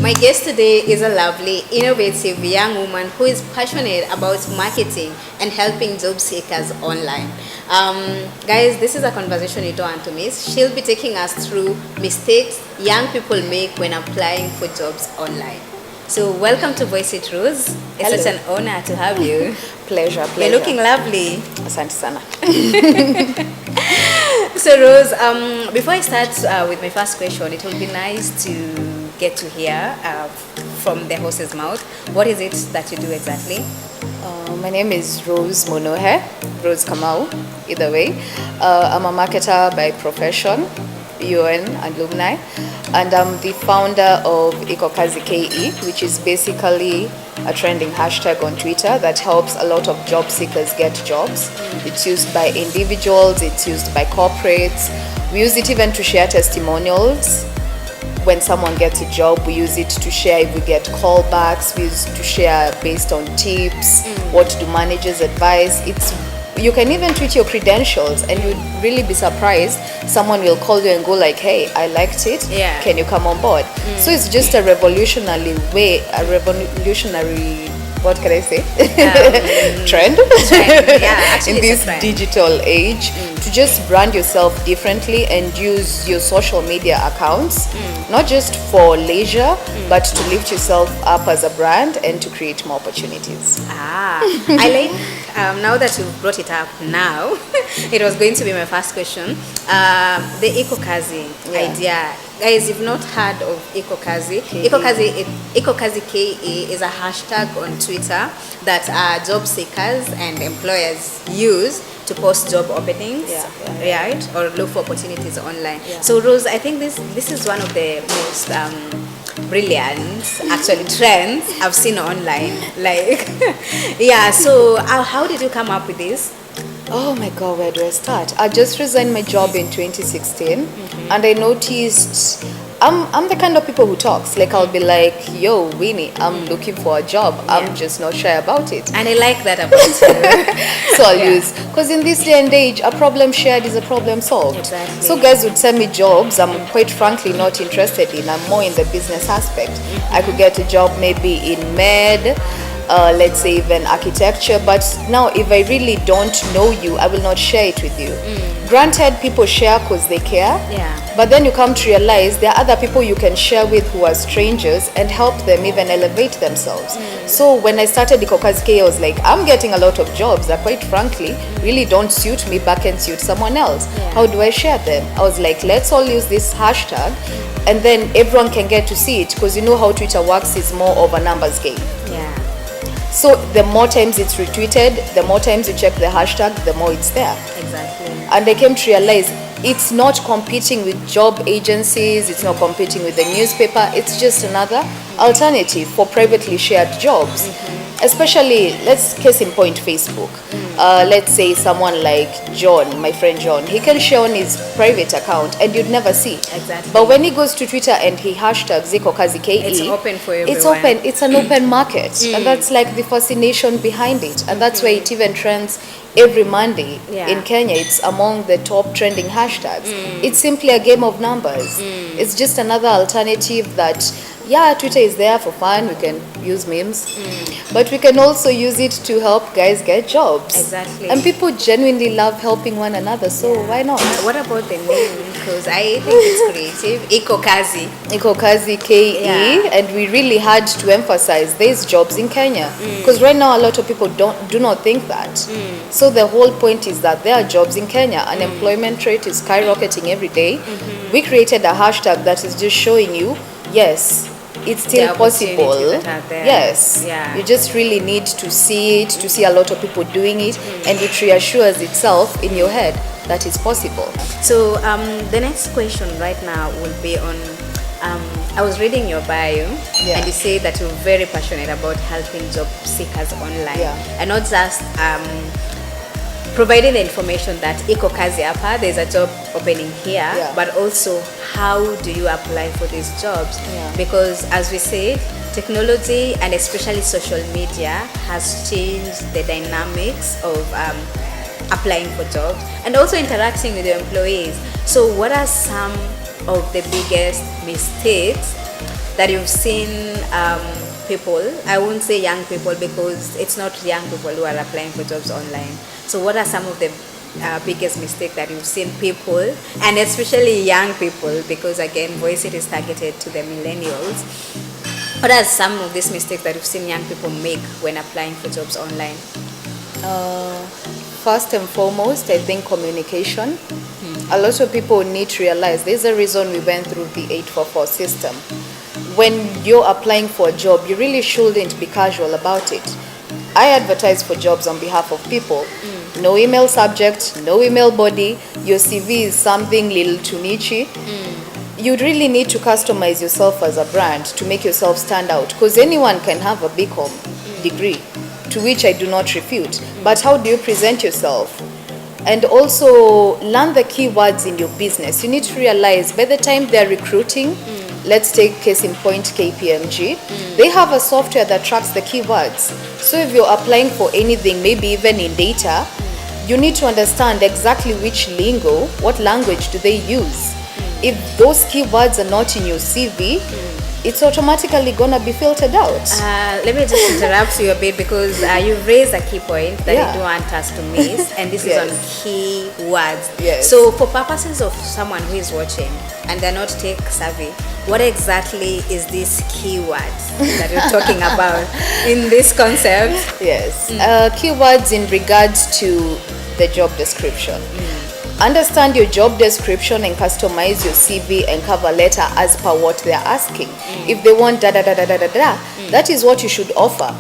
My guest today is a lovely, innovative young woman who is passionate about marketing and helping job seekers online. Guys, this is a conversation you don't want to miss. She'll be taking us through mistakes young people make when applying for jobs online. So welcome to VoiceIt, Rose. It's Hello. such an honor to have you. Pleasure. You're looking lovely. Asante sana. So Rose, before I start with my first question, it would be nice to get to hear from the horse's mouth. What is it that you do exactly? My name is Rose Monohe, Rose Kamau, either way. I'm a marketer by profession, UN alumni, and I'm the founder of Ikokazi KE, which is basically a trending hashtag on Twitter that helps a lot of job seekers get jobs. It's used by individuals, it's used by corporates. We use it even to share testimonials. When someone gets a job, we use it to share if we get callbacks. We use it to share based on tips, what do managers advise. You can even tweet your credentials and you'd really be surprised. Someone will call you and go like, hey, I liked it. Yeah. Can you come on board? So it's just a revolutionary, what can I say? Trend? Yeah, actually in it's a this trend. digital age to just brand yourself differently and use your social media accounts, not just for leisure, but to lift yourself up as a brand and to create more opportunities. I like, now that you've brought it up now, it was going to be my first question. The Ikokazi idea. Guys, you've not heard of Ikokazi. Ikokazi KE is a hashtag on Twitter that job seekers and employers use to post job openings, right? Or look for opportunities online. Yeah. So Rose, I think this is one of the most brilliant actually trends I've seen online. Like, yeah. So how did you come up with this? Oh my God, where do I start? I just resigned my job in 2016 and I noticed I'm the kind of people who talks. Like I'll be like, yo, Winnie, I'm looking for a job. I'm just not shy about it. And I like that about you. So I'll use, because in this day and age, a problem shared is a problem solved. Exactly. So guys would send me jobs I'm quite frankly not interested in. I'm more in the business aspect. I could get a job maybe in med, let's say even architecture, but now if I really don't know you, I will not share it with you. Granted, people share because they care, but then you come to realize there are other people you can share with who are strangers and help them even elevate themselves. So when I started the Ikokazi, I was like, I'm getting a lot of jobs that quite frankly really don't suit me back and suit someone else. How do I share them? I was like, let's all use this hashtag and then everyone can get to see it, because you know how Twitter works is more of a numbers game. So the more times it's retweeted, the more times you check the hashtag, the more it's there. Exactly. And I came to realize it's not competing with job agencies, it's not competing with the newspaper, it's just another alternative for privately shared jobs. Especially, let's case in point, Facebook. Let's say someone like John, my friend John, he can share on his private account and you'd never see. Exactly. But when he goes to Twitter and he hashtags Ikokazi KE, It's open for everyone. it's open, it's an open market. And that's like the fascination behind it. And that's why it even trends every Monday in Kenya. It's among the top trending hashtags. It's simply a game of numbers. It's just another alternative that, Twitter is there for fun. We can use memes, but we can also use it to help guys get jobs. Exactly. And people genuinely love helping one another, so why not? What about the name? Because I think it's creative. Ikokazi. Ikokazi KE, and we really had to emphasize there's jobs in Kenya, because right now a lot of people do not think that. So the whole point is that there are jobs in Kenya. Unemployment rate is skyrocketing every day. We created a hashtag that is just showing you, yes, it's still possible. Yes. You just really need to see it, to see a lot of people doing it, and it reassures itself in your head that it's possible. So the next question right now will be on, I was reading your bio and you say that you're very passionate about helping job seekers online. And not just providing the information that Ikokazi hapa, there's a job opening here, but also how do you apply for these jobs? Because as we said, technology and especially social media has changed the dynamics of applying for jobs and also interacting with your employees. So what are some of the biggest mistakes that you've seen people, I won't say young people because it's not young people who are applying for jobs online. So what are some of the biggest mistake that you've seen people, and especially young people, because again VoiceIt is targeted to the millennials? What are some of these mistakes that you've seen young people make when applying for jobs online? First and foremost, I think communication. A lot of people need to realize there's a reason we went through the 844 system. When you're applying for a job, you really shouldn't be casual about it. I advertise for jobs on behalf of people. No email subject, no email body. Your CV is something little too niche. You really need to customize yourself as a brand to make yourself stand out, because anyone can have a BCom degree, to which I do not refute. But how do you present yourself? And also learn the keywords in your business. You need to realize by the time they're recruiting, let's take case in point KPMG, they have a software that tracks the keywords. So if you're applying for anything, maybe even in data, you need to understand exactly which lingo, what language do they use. If those keywords are not in your CV, it's automatically gonna be filtered out. Let me just interrupt you a bit, because you've raised a key point that you don't want us to miss, and this is on key words. So for purposes of someone who is watching and they're not tech savvy, what exactly is this keywords that you're talking about in this concept? Keywords in regards to the job description. Understand your job description and customize your CV and cover letter as per what they're asking. If they want that is what you should offer.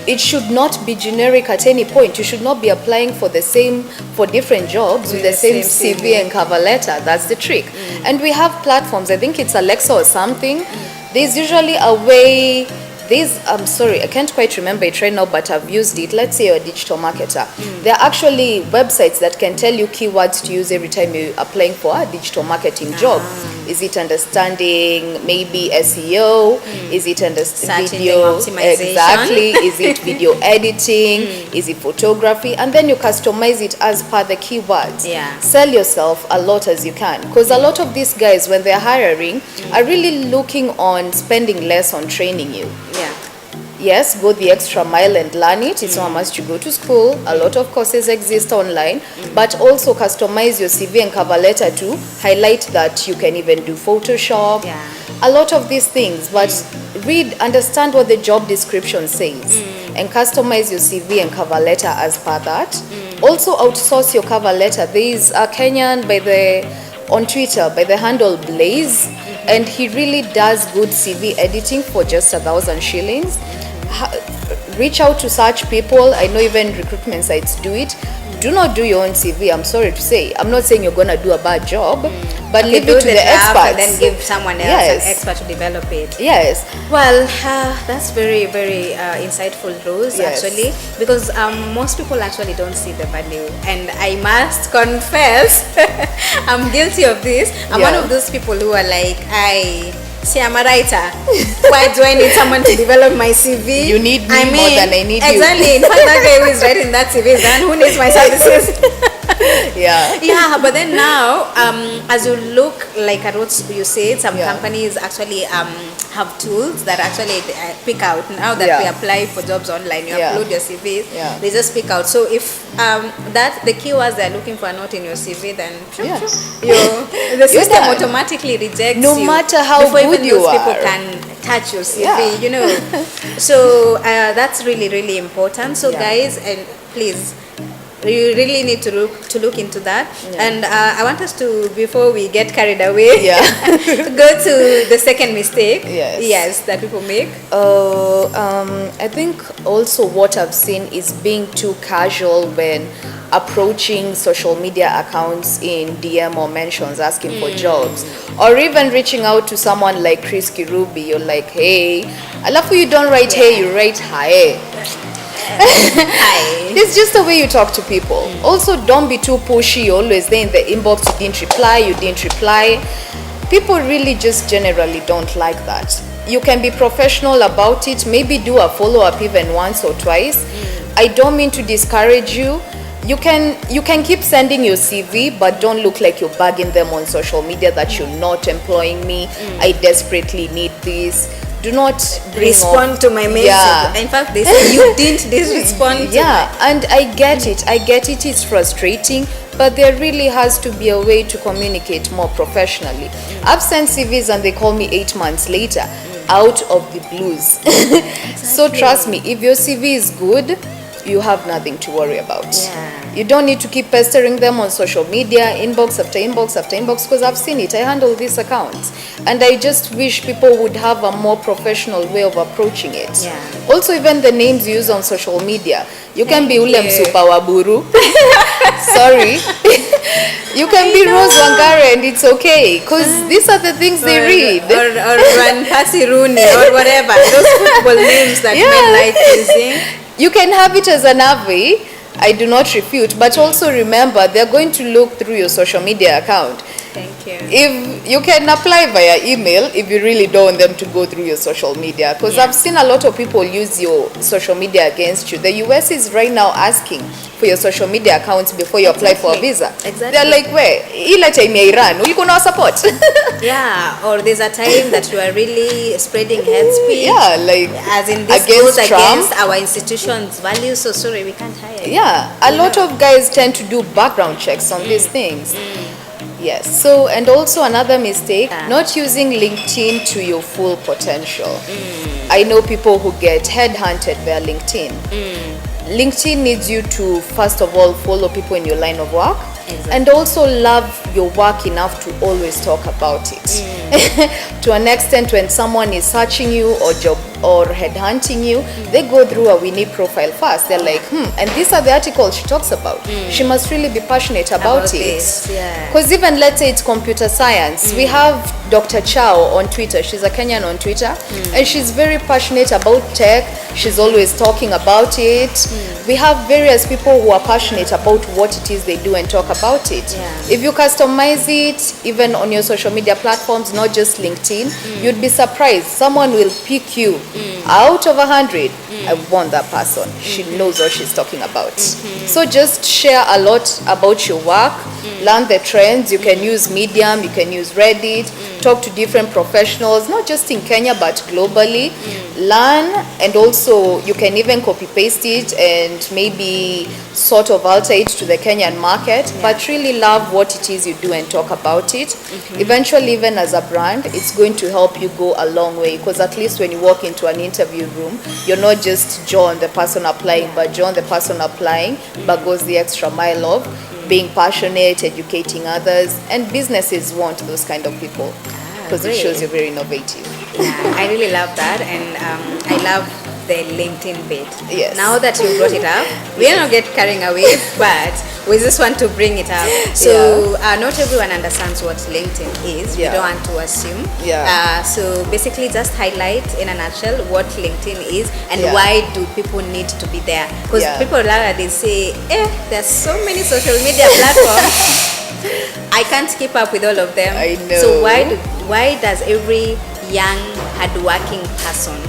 It should not be generic at any point. You should not be applying for different jobs with the same CV and cover letter. That's the trick. And we have platforms, I think it's Alexa or something. There's usually a way. I'm sorry, I can't quite remember it right now, but I've used it. Let's say you're a digital marketer. There are actually websites that can tell you keywords to use every time you're applying for a digital marketing job. Is it understanding maybe SEO? Is it understanding video optimization? Exactly. Is it video editing? Is it photography? And then you customize it as per the keywords. Sell yourself a lot as you can, because a lot of these guys, when they're hiring, are really looking on spending less on training you. Yes, go the extra mile and learn it. It's not must you go to school. A lot of courses exist online, but also customize your CV and cover letter to highlight that you can even do Photoshop. A lot of these things, but understand what the job description says and customize your CV and cover letter as per that. Also outsource your cover letter. There is a Kenyan on Twitter by the handle Blaze, and he really does good CV editing for just 1,000 shillings. Reach out to such people. I know even recruitment sites do it. Do not do your own CV. I'm sorry to say. I'm not saying you're gonna do a bad job, but leave it to the experts and then give someone else, an expert, to develop it. Well, that's very, very insightful, Rose, actually, because most people actually don't see the value, and I must confess, I'm guilty of this. I'm one of those people who are like, see, I'm a writer. Why do I need someone to develop my CV? You need me more than I need you. Exactly. In fact, that guy who is writing that CV is the one who needs my services. But then now, as you look like at what you said, some companies actually have tools that actually pick out. Now that we apply for jobs online, you upload your CVs, they just pick out. So if the keywords they're looking for are not in your CV, then the system automatically rejects no you. matter how before good even you those are. people can touch your CV, you know. So that's really, really important. So guys, and please, you really need to look into that. And I want us to, before we get carried away, go to the second mistake that people make. I think also what I've seen is being too casual when approaching social media accounts in DM or mentions asking for jobs, or even reaching out to someone like Chris Kirubi. You're like, hey, alafu you don't write hey, you write hi. It's just the way you talk to people. Also, don't be too pushy. You're always there in the inbox. You didn't reply. People really just generally don't like that. You can be professional about it. Maybe do a follow-up even once or twice. I don't mean to discourage you. You can keep sending your CV, but don't look like you're bugging them on social media that you're not employing me. I desperately need this. do not respond to my message. Yeah. In fact, they say you didn't respond. Yeah, and I get it. It's frustrating, but there really has to be a way to communicate more professionally. I've sent CVs and they call me 8 months later, out of the blues. So trust me, if your CV is good, you have nothing to worry about. Yeah. You don't need to keep pestering them on social media, inbox after inbox after inbox, because I've seen it. I handle these accounts. And I just wish people would have a more professional way of approaching it. Yeah. Also, even the names you use on social media. You can be Ule you. Msupa Waburu. Sorry. You can be Rose Wangare and it's okay, because these are the things they read. Or Wanpasi Rooney or whatever. Those football names that men like using. You can have it as an Avi, I do not refute, but also remember they're going to look through your social media account. Thank you. If you can apply via email, if you really don't want them to go through your social media, because I've seen a lot of people use your social media against you. The US is right now asking for your social media accounts before you apply for a visa. Exactly. They're like, where? Ila time ya Iran, ulikuwa na support. Yeah, or there's a time that you are really spreading hate speech. Yeah, like as in this against goes Trump. against our institution's values, so sorry, we can't hire you. Yeah, a lot of guys tend to do background checks on these things. Yes. So, and also another mistake, not using LinkedIn to your full potential. I know people who get headhunted via LinkedIn. LinkedIn needs you to, first of all, follow people in your line of work. Exactly. And also love your work enough to always talk about it. To an extent, when someone is searching you or job or headhunting you, they go through a Winnie profile first. They're like, and these are the articles she talks about. She must really be passionate about it. Because even let's say it's computer science, we have Dr. Chow on Twitter. She's a Kenyan on Twitter, and she's very passionate about tech. She's always talking about it. We have various people who are passionate about what it is they do and talk about it. If you customize it, even on your social media platforms, not just LinkedIn, you'd be surprised. Someone will pick you out of 100. I want that person. She knows what she's talking about. So just share a lot about your work. Learn the trends. You can use Medium, you can use Reddit, talk to different professionals, not just in Kenya but globally. Learn, and also you can even copy paste it and maybe sort of alter it to the Kenyan market, but really love what it is you do and talk about it. Eventually, even as a brand, it's going to help you go a long way, because at least when you walk into an interview room, you're not just John, the person applying, but John, the person applying, but goes the extra mile of being passionate, educating others, and businesses want those kind of people because it shows you're very innovative. Yeah, I really love that, and I love the LinkedIn bit. Yes. Now that you brought it up, we are not get carrying away, but we just want to bring it up. So not everyone understands what LinkedIn is. We don't want to assume. So basically, just highlight in a nutshell what LinkedIn is and why do people need to be there. Because people nowadays say, there's so many social media platforms. I can't keep up with all of them. I know. So why does every young hardworking person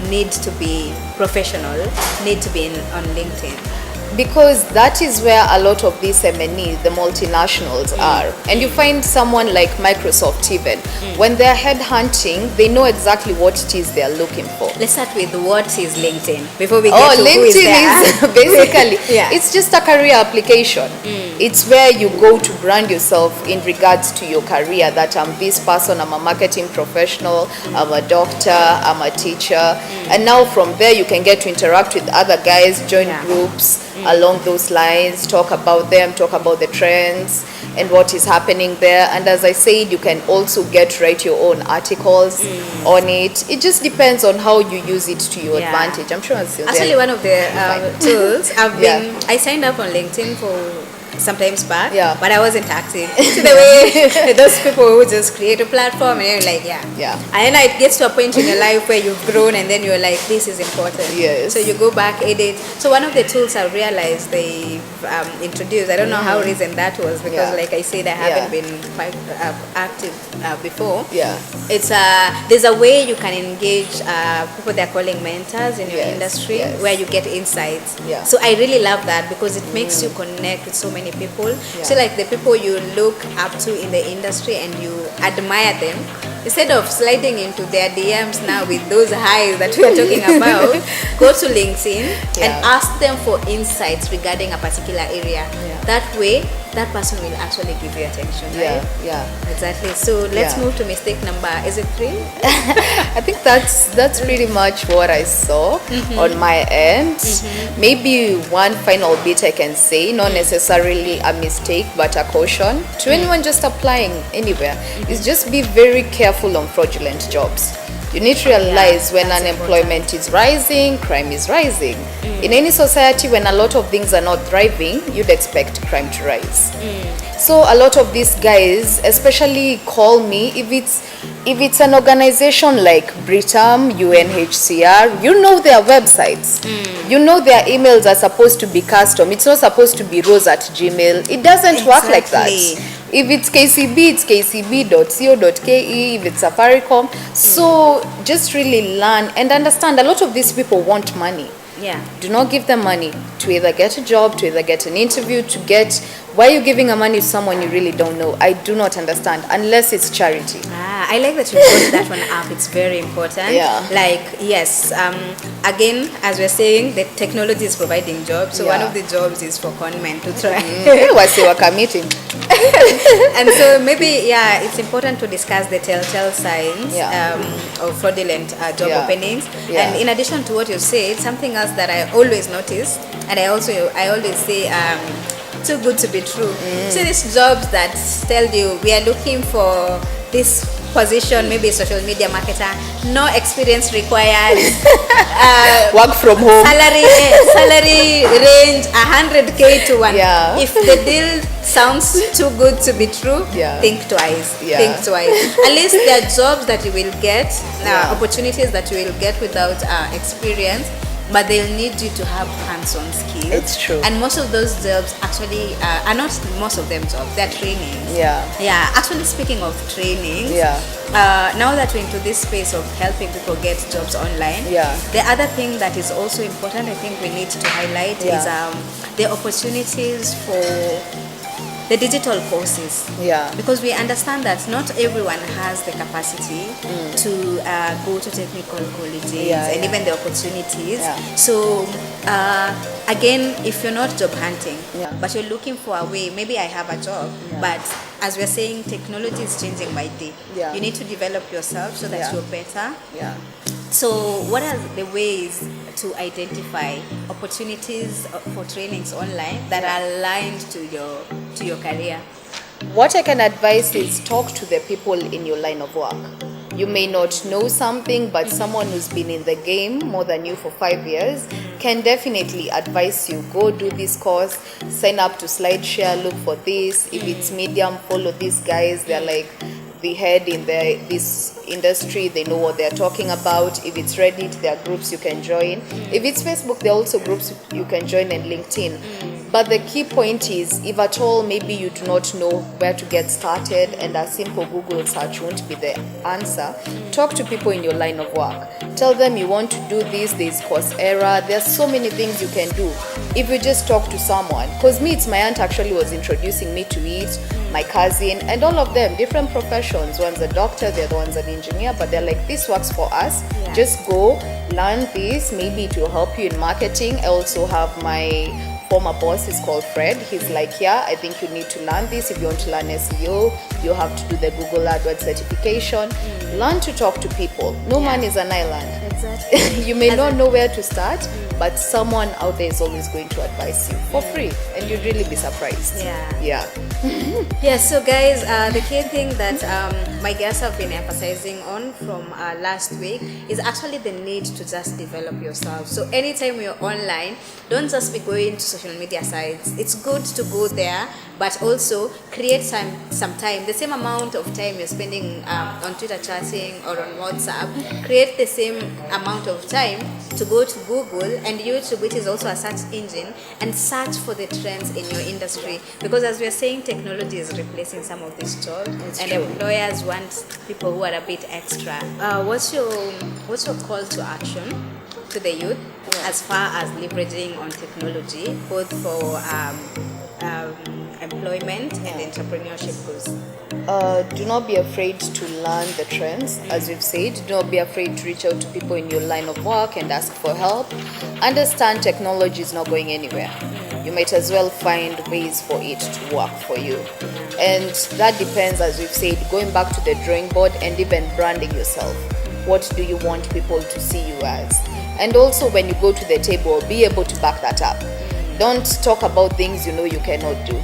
need to be professional, need to be on LinkedIn? Because that is where a lot of these MNEs, the multinationals, are. And you find someone like Microsoft even, when they're headhunting, they know exactly what it is they're looking for. Let's start with what is LinkedIn before we get to LinkedIn who is there. is basically, it's just a career application. It's where you go to brand yourself in regards to your career, that I'm this person, I'm a marketing professional, I'm a doctor, I'm a teacher. And now from there you can get to interact with other guys, join groups along those lines, talk about them, talk about the trends and what is happening there. And as I said, you can also write your own articles on it. It just depends on how you use it to your advantage. I'm sure it's actually one of the tools I signed up on LinkedIn for sometimes back, but I wasn't active. To the way those people who just create a platform and you're like, and then it gets to a point in your life where you've grown and then you're like, this is important. So you go back, edit. So one of the tools I realized they introduced, I don't know how recent that was, because like I said, I haven't been quite active before. It's there's a way you can engage people they're calling mentors in your industry, where you get insights. So I really love that, because it makes you connect with so many people. So like the people you look up to in the industry and you admire them, instead of sliding into their DMs now with those highs that we are talking about, go to LinkedIn and ask them for insights regarding a particular area. That way, that person will actually give you attention, right? Yeah. Exactly. So let's move to mistake number, is it 3? I think that's pretty much what I saw on my end. Maybe one final bit I can say, not necessarily a mistake, but a caution to anyone just applying anywhere, is just be very careful on fraudulent jobs. You need to realize when unemployment is rising, crime is rising. In any society, when a lot of things are not thriving, you'd expect crime to rise. So a lot of these guys, especially call me, if it's an organization like Britam, UNHCR, you know their websites. You know their emails are supposed to be custom. It's not supposed to be rose@gmail. It doesn't work like that. If it's KCB, it's kcb.co.ke, if it's Safaricom. So just really learn and understand a lot of these people want money. Do not give them money to either get a job, to either get an interview, to get... Why are you giving a money to someone you really don't know? I do not understand, unless it's charity. I like that you brought that one up. It's very important. Like, yes, again, as we're saying, the technology is providing jobs. So one of the jobs is for conmen to try. What's your committing? And so maybe, it's important to discuss the telltale signs of fraudulent job openings. And in addition to what you said, something else that I always notice, and I always say, too good to be true. See these jobs that tell you we are looking for this position, maybe social media marketer, no experience required, work from home, salary range 100K to 1. If the deal sounds too good to be true, think twice. Think twice. At least there are jobs that you will get, opportunities that you will get without experience, but they'll need you to have hands-on skills. It's true. And most of those jobs actually are not most of them jobs, they're trainings. Actually, speaking of trainings, now that we're into this space of helping people get jobs online, the other thing that is also important, I think we need to highlight is the opportunities for the digital courses. Because we understand that not everyone has the capacity to go to technical colleges and even the opportunities. So again, if you're not job hunting, but you're looking for a way, maybe I have a job, but as we're saying, technology is changing by day. You need to develop yourself so that you're better. So what are the ways to identify opportunities for trainings online that are aligned to your career? What I can advise is talk to the people in your line of work. You may not know something, but someone who's been in the game more than you for 5 years can definitely advise you. Go do this course, sign up to SlideShare, look for this. If it's Medium, follow these guys. They're like the head in this industry. They know what they're talking about. If it's Reddit, there are groups you can join. If it's Facebook, there are also groups you can join, and LinkedIn. But the key point is, if at all maybe you do not know where to get started and a simple Google search won't be the answer, talk to people in your line of work. Tell them you want to do this, there's Coursera, there's so many things you can do. If you just talk to someone, because it's my aunt actually was introducing me to it, my cousin, and all of them, different professions. One's a doctor, the other one's an engineer, but they're like, this works for us. Just go, learn this, maybe it will help you in marketing. I also have my former boss is called Fred. He's like, I think you need to learn this. If you want to learn SEO, you have to do the Google AdWords certification. Learn to talk to people. No man is an island. Exactly. You may not know where to start, but someone out there is always going to advise you for free, and you'd really be surprised. So guys, the key thing that my guests have been emphasizing on from last week is actually the need to just develop yourself. So anytime you're online, don't just be going to social media sites. It's good to go there, but also create some time. The same amount of time you're spending on Twitter chatting or on WhatsApp, create the same amount of time to go to Google and YouTube, which is also a search engine, and search for the trends in your industry. Because as we are saying, technology is replacing some of these jobs, and employers want people who are a bit extra. What's your call to action to the youth as far as leveraging on technology, both for employment and entrepreneurship goes? Do not be afraid to learn the trends, as we've said. Do not be afraid to reach out to people in your line of work and ask for help. Understand technology is not going anywhere. You might as well find ways for it to work for you. And that depends, as we've said, going back to the drawing board and even branding yourself. What do you want people to see you as? And also, when you go to the table, be able to back that up. Don't talk about things you know you cannot do.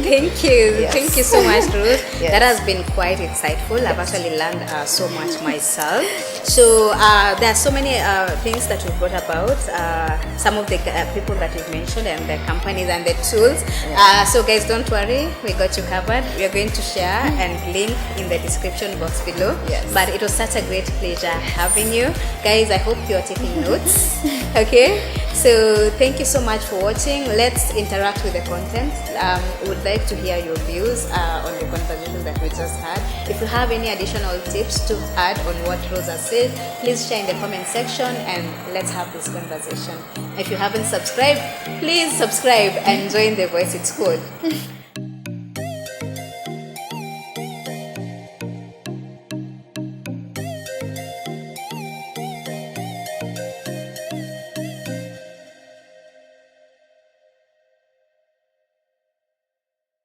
Thank you. Yes. Thank you so much, Ruth. Yes. That has been quite insightful. I've actually learned so much myself. So there are so many things that you brought about, some of the people that you've mentioned and the companies and the tools. So guys, don't worry, we got you covered. We are going to share and link in the description box below. Yes. But it was such a great pleasure having you. Guys, I hope you're taking notes. Okay? So thank you so much for watching. Let's interact with the content. We would like to hear your views on the conversation that we just had. If you have any additional tips to add on what Rose has said, please share in the comment section and let's have this conversation. If you haven't subscribed, please subscribe and join the VoiceIt Squad.